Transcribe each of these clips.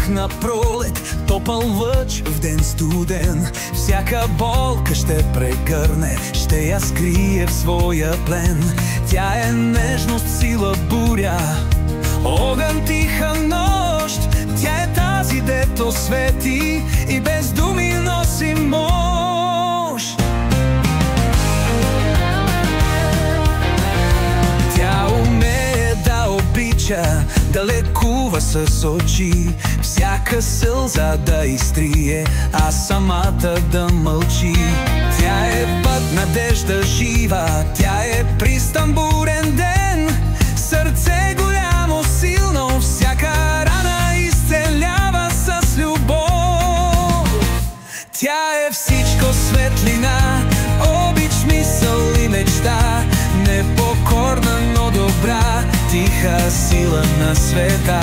дух на пролет, топъл лъч в ден студен. Всяка болка ще прегърне, ще я скрие в своя плен. Тя е нежност, сила, буря, огън, тиха нощ. Тя е тази, дето свети и без думи носи мощ. Тя умее да обича, да лекува с очи, всяка сълза да изтрие, а самата да мълчи. Тя е път, надежда жива, тя е пристан, бурен ден. Сърце голямо, силно, всяка рана изцелява с любов. Тя е всичко, светлина, обич, мисъл и мечта. Непокорна, но добра, тиха сила на света.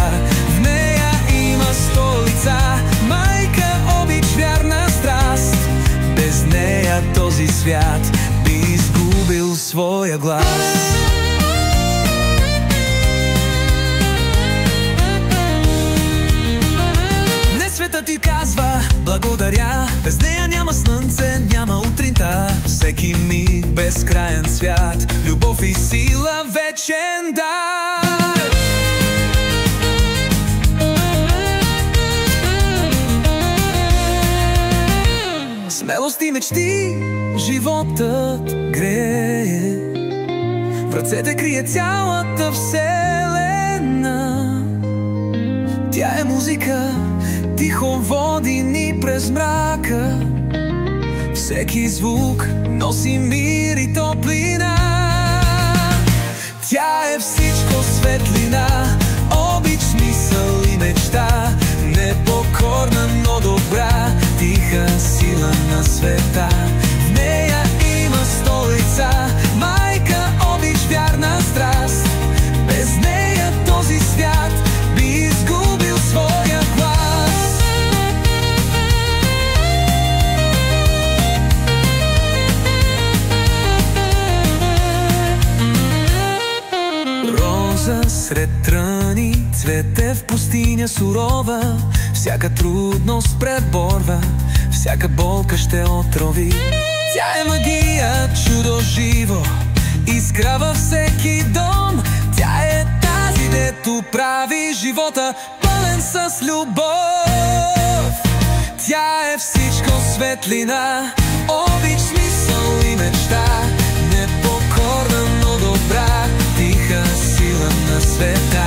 В нея има столица, майка, обич, вярна страст. Без нея този свят би изгубил своя глас. Светът ти казва благодаря, без нея няма слънце, няма утринта. Всеки миг безкраен свят, любов и сила, вечен дар. Смелост и мечти животът грее, в ръцете крие цялата вселена. Тя е музика, тихо води ни през мрака. Всеки звук носи мир и топлина. Тя е всичко, светлина, обич, мисъл и мечта. Непокорна, но добра, тиха сила на света. В нея има столица, майка, обич, вярна страст. Без нея този свят би изгубил своя глас. Роза сред тръни, цвете в пустиня сурова. Всяка трудност преборва, всяка болка ще отрови. Тя е магия, чудо живо, искра във всеки дом. Тя е тази, дето прави живота пълен с любов. Тя е всичко, светлина, обич, смисъл и мечта. Непокорна, но добра, тиха сила на света.